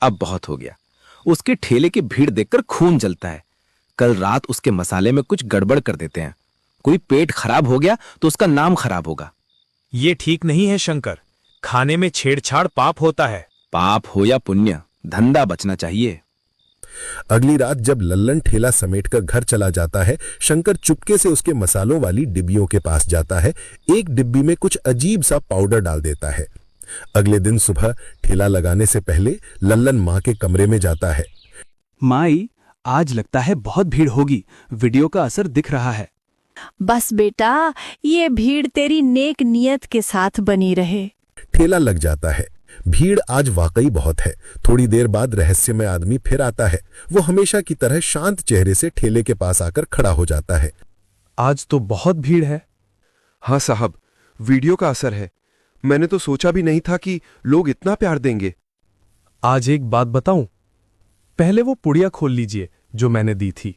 अब बहुत हो गया। उसके ठेले की भीड़ देखकर खून जलता है। कल रात उसके मसाले में कुछ गड़बड़ कर देते हैं। कोई पेट खराब हो गया तो उसका नाम खराब होगा। ये ठीक नहीं है शंकर। खाने में छेड़छाड़ पाप होता है। पाप हो या पुण्य, धंधा बचना चाहिए। अगली रात जब लल्लन ठेला समेटकर घर चला जाता है, शंकर चुपके से उसके मसालों वाली डिब्बियों के पास जाता है। एक डिब्बी में कुछ अजीब सा पाउडर डाल देता है। अगले दिन सुबह ठेला लगाने से पहले लल्लन माँ के कमरे में जाता है। माई, आज लगता है बहुत भीड़ होगी। वीडियो का असर दिख रहा है। बस बेटा, ये भीड़ तेरी नेक नियत के साथ बनी रहे। ठेला लग जाता है। भीड़ आज वाकई बहुत है। थोड़ी देर बाद रहस्यमय आदमी फिर आता है। वो हमेशा की तरह शांत चेहरे से ठेले के पास आकर खड़ा हो जाता है। आज तो बहुत भीड़ है। हाँ साहब, वीडियो का असर है। मैंने तो सोचा भी नहीं था कि लोग इतना प्यार देंगे। आज एक बात बताऊं, पहले वो पुड़िया खोल लीजिए जो मैंने दी थी।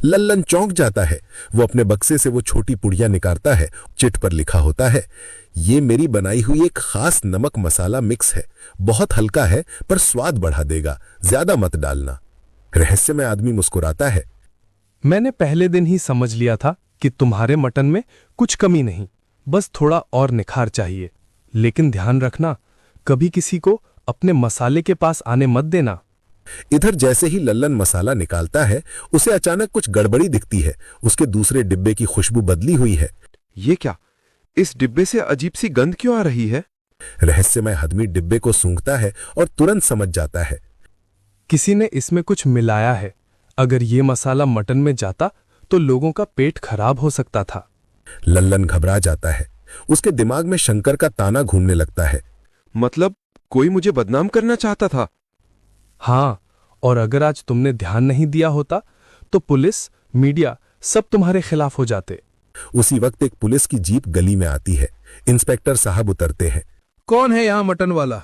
लल्लन चौंक जाता है। वो अपने बक्से से वो छोटी पुड़िया निकालता है। चिट पर लिखा होता है, ये मेरी बनाई हुई एक खास नमक मसाला मिक्स है। बहुत हल्का है पर स्वाद बढ़ा देगा, ज्यादा मत डालना। रहस्यमय आदमी मुस्कुराता है। मैंने पहले दिन ही समझ लिया था कि तुम्हारे मटन में कुछ कमी नहीं, बस थोड़ा और निखार चाहिए। लेकिन ध्यान रखना, कभी किसी को अपने मसाले के पास आने मत देना। इधर जैसे ही लल्लन मसाला निकालता है, उसे अचानक कुछ गड़बड़ी दिखती है। उसके दूसरे डिब्बे की खुशबू बदली हुई है। ये क्या? इस डिब्बे से अजीब सी गंध क्यों आ रही है? रहस्यमय आदमी डिब्बे को सूंघता है और तुरंत समझ जाता है, किसी ने इसमें कुछ मिलाया है। अगर ये मसाला मटन में जाता तो लोगों का पेट खराब हो सकता था। लल्लन घबरा जाता है। उसके दिमाग में शंकर का ताना घूमने लगता है। मतलब कोई मुझे बदनाम करना चाहता था? हाँ, और अगर आज तुमने ध्यान नहीं दिया होता तो पुलिस, मीडिया सब तुम्हारे खिलाफ हो जाते। उसी वक्त एक पुलिस की जीप गली में आती है। इंस्पेक्टर साहब उतरते हैं। कौन है यहाँ मटन वाला?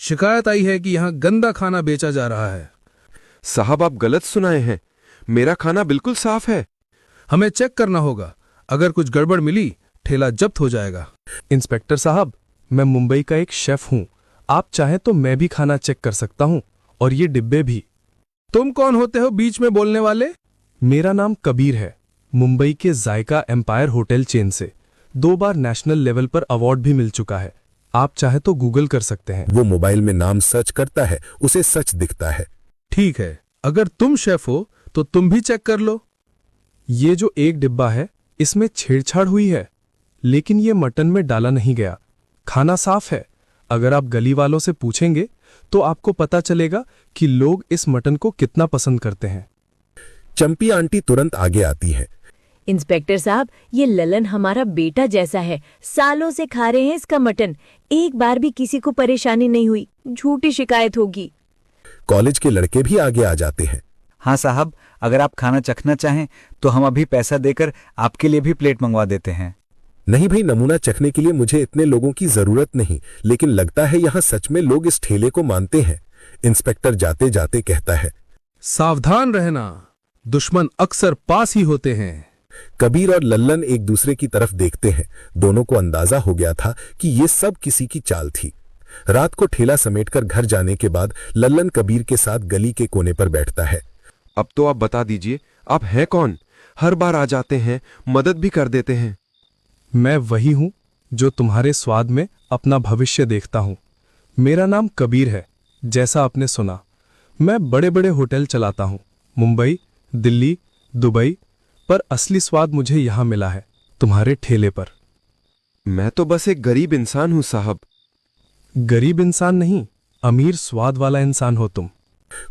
शिकायत आई है कि यहाँ गंदा खाना बेचा जा रहा है। साहब, आप गलत सुनाए हैं। मेरा खाना बिल्कुल साफ है। हमें चेक करना होगा। अगर कुछ गड़बड़ मिली, ठेला जब्त हो जाएगा। इंस्पेक्टर साहब, मैं मुंबई का एक शेफ हूँ। आप चाहें तो मैं भी खाना चेक कर सकता हूँ, और ये डिब्बे भी। तुम कौन होते हो बीच में बोलने वाले? मेरा नाम कबीर है। मुंबई के जायका एम्पायर होटल चेन से 2 बार नेशनल लेवल पर अवार्ड भी मिल चुका है। आप चाहे तो गूगल कर सकते हैं। वो मोबाइल में नाम सर्च करता है। उसे सच दिखता है। ठीक है, अगर तुम शेफ हो तो तुम भी चेक कर लो। ये जो एक डिब्बा है, इसमें छेड़छाड़ हुई है, लेकिन ये मटन में डाला नहीं गया। खाना साफ है। अगर आप गली वालों से पूछेंगे तो आपको पता चलेगा कि लोग इस मटन को कितना पसंद करते हैं। चंपी आंटी तुरंत आगे आती है। इंस्पेक्टर साहब, ये ललन हमारा बेटा जैसा है। सालों से खा रहे हैं इसका मटन। एक बार भी किसी को परेशानी नहीं हुई। झूठी शिकायत होगी। कॉलेज के लड़के भी आगे आ जाते हैं। हाँ साहब, अगर आप खाना चखना चाहें तो हम अभी पैसा देकर आपके लिए भी प्लेट मंगवा देते हैं। नहीं भाई, नमूना चखने के लिए मुझे इतने लोगों की जरूरत नहीं, लेकिन लगता है यहाँ सच में लोग इस ठेले को मानते हैं। इंस्पेक्टर जाते जाते कहता है, सावधान रहना, दुश्मन अक्सर पास ही होते हैं। कबीर और लल्लन एक दूसरे की तरफ देखते हैं। दोनों को अंदाजा हो गया था कि ये सब किसी की चाल थी। रात को ठेला समेटकर घर जाने के बाद लल्लन कबीर के साथ गली के कोने पर बैठता है। अब तो आप बता दीजिए, आप हैं कौन? हर बार आ जाते हैं, मदद भी कर देते हैं। मैं वही हूं जो तुम्हारे स्वाद में अपना भविष्य देखता हूं। मेरा नाम कबीर है, जैसा आपने सुना। मैं बड़े बड़े होटल चलाता हूं, मुंबई, दिल्ली, दुबई, पर असली स्वाद मुझे यहां मिला है, तुम्हारे ठेले पर। मैं तो बस एक गरीब इंसान हूं साहब। गरीब इंसान नहीं, अमीर स्वाद वाला इंसान हो तुम।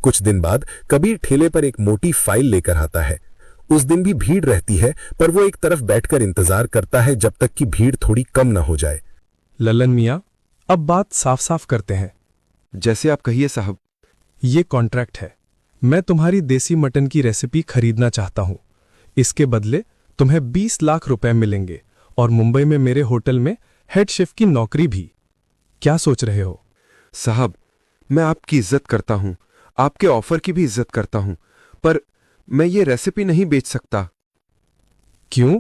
कुछ दिन बाद कबीर ठेले पर एक मोटी फाइल लेकर आता है। उस दिन भी भीड़ रहती है, पर वो एक तरफ बैठकर इंतजार करता है जब तक कि भीड़ थोड़ी कम न हो जाए। लल्लन मियाँ, अब बात साफ साफ करते हैं। जैसे आप कहिए साहब। ये कॉन्ट्रैक्ट है। मैं तुम्हारी देसी मटन की रेसिपी खरीदना चाहता हूं। इसके बदले तुम्हें 20 लाख रुपए मिलेंगे, और मुंबई में मेरे होटल में हेड शेफ की नौकरी भी। क्या सोच रहे हो? साहब, मैं आपकी इज्जत करता हूं, आपके ऑफर की भी इज्जत करता हूं, पर मैं ये रेसिपी नहीं बेच सकता। क्यों?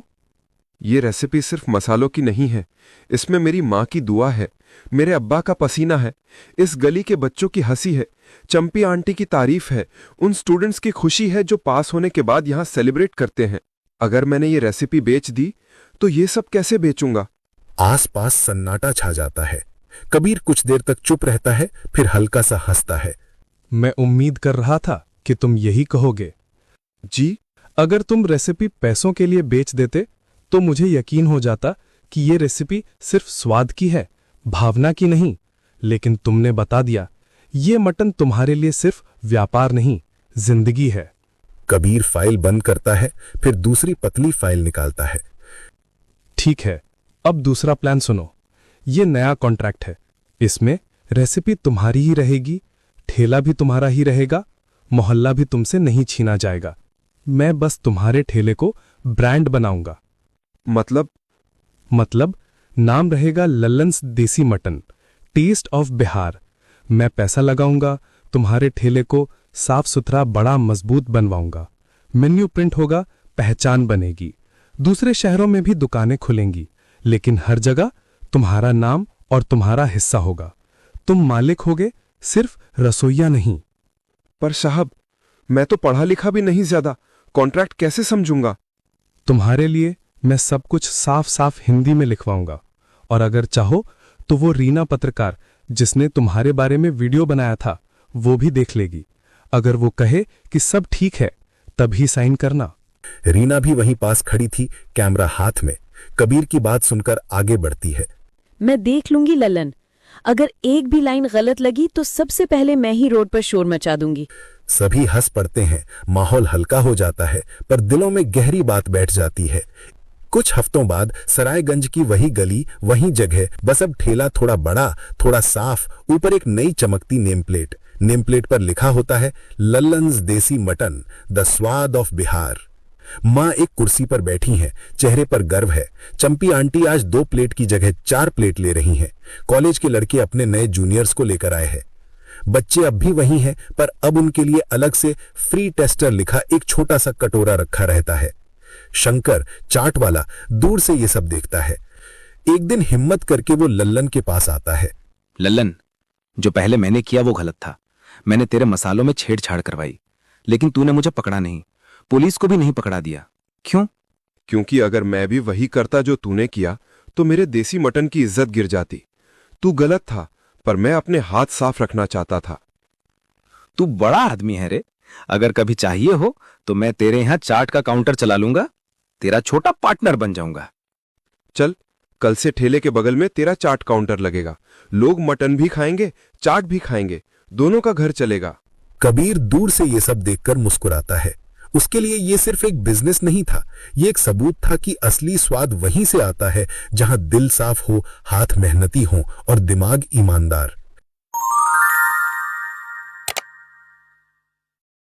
ये रेसिपी सिर्फ मसालों की नहीं है, इसमें मेरी माँ की दुआ है, मेरे अब्बा का पसीना है, इस गली के बच्चों की हंसी है, चंपी आंटी की तारीफ है, उन स्टूडेंट्स की खुशी है जो पास होने के बाद यहाँ सेलिब्रेट करते हैं। अगर मैंने ये रेसिपी बेच दी तो ये सब कैसे बेचूंगा? आसपास सन्नाटा छा जाता है। कबीर कुछ देर तक चुप रहता है, फिर हल्का सा हंसता है। मैं उम्मीद कर रहा था कि तुम यही कहोगे। जी? अगर तुम रेसिपी पैसों के लिए बेच देते तो मुझे यकीन हो जाता कि ये रेसिपी सिर्फ स्वाद की है, भावना की नहीं। लेकिन तुमने बता दिया ये मटन तुम्हारे लिए सिर्फ व्यापार नहीं, जिंदगी है। कबीर फाइल बंद करता है, फिर दूसरी पतली फाइल निकालता है। ठीक है, अब दूसरा प्लान सुनो। ये नया कॉन्ट्रैक्ट है, इसमें रेसिपी तुम्हारी ही रहेगी, ठेला भी तुम्हारा ही रहेगा, मोहल्ला भी तुमसे नहीं छीना जाएगा। मैं बस तुम्हारे ठेले को ब्रांड बनाऊंगा। मतलब नाम रहेगा लल्लन्स देसी मटन, टेस्ट ऑफ बिहार। मैं पैसा लगाऊंगा, तुम्हारे ठेले को साफ सुथरा बड़ा मजबूत बनवाऊंगा। मेन्यू प्रिंट होगा, पहचान बनेगी। दूसरे शहरों में भी दुकानें खुलेंगी, लेकिन हर जगह तुम्हारा नाम और तुम्हारा हिस्सा होगा। तुम मालिक होगे, सिर्फ रसोइया नहीं। पर साहब, मैं तो पढ़ा लिखा भी नहीं ज्यादा, कॉन्ट्रैक्ट कैसे समझूंगा? तुम्हारे लिए मैं सब कुछ साफ साफ हिंदी में लिखवाऊंगा, और अगर चाहो तो वो रीना पत्रकार जिसने तुम्हारे बारे में वीडियो बनाया था वो भी देख लेगी। अगर वो कहे कि सब ठीक है तभी साइन करना। रीना भी वहीं पास खड़ी थी, कैमरा हाथ में। कबीर की बात सुनकर आगे बढ़ती है। मैं देख लूंगी ललन, अगर एक भी लाइन गलत लगी तो सबसे पहले मैं ही रोड पर शोर मचा दूंगी। सभी हंस पड़ते हैं, माहौल हल्का हो जाता है, पर दिलों में गहरी बात बैठ जाती है। कुछ हफ्तों बाद सरायगंज की वही गली, वही जगह, बस अब ठेला थोड़ा बड़ा, थोड़ा साफ, ऊपर एक नई चमकती नेम प्लेट। नेम प्लेट पर लिखा होता है लल्लन्स देसी मटन, द स्वाद ऑफ बिहार। माँ एक कुर्सी पर बैठी हैं, चेहरे पर गर्व है। चंपी आंटी आज 2 प्लेट की जगह 4 प्लेट ले रही हैं। कॉलेज के लड़के अपने नए जूनियर्स को लेकर आए हैं। बच्चे अब भी वही हैं, पर अब उनके लिए अलग से फ्री टेस्टर लिखा एक छोटा सा कटोरा रखा रहता है। शंकर, चाट वाला, दूर से ये सब देखता है। एक दिन हिम्मत करके वो लल्लन के पास आता है। लल्लन, जो पहले मैंने किया वो गलत था। मैंने तेरे मसालों में छेड़छाड़ करवाई, लेकिन तूने मुझे पकड़ा नहीं, पुलिस को भी नहीं पकड़ा दिया। क्यों? क्योंकि अगर मैं भी वही करता जो तूने किया तो मेरे देसी मटन की इज्जत गिर जाती। तू गलत था, पर मैं अपने हाथ साफ रखना चाहता था। तू बड़ा आदमी है रे। अगर कभी चाहिए हो तो मैं तेरे यहां चाट का काउंटर चला लूंगा, तेरा छोटा पार्टनर बन जाऊंगा। चल, कल से ठेले के बगल में तेरा चाट काउंटर लगेगा। लोग मटन भी खाएंगे, चाट भी खाएंगे, दोनों का घर चलेगा। कबीर दूर से ये सब देखकर मुस्कुराता है। उसके लिए ये सिर्फ एक बिजनेस नहीं था, ये एक सबूत था कि असली स्वाद वहीं से आता है जहां दिल साफ हो, हाथ मेहनती हो और दिमाग ईमानदार।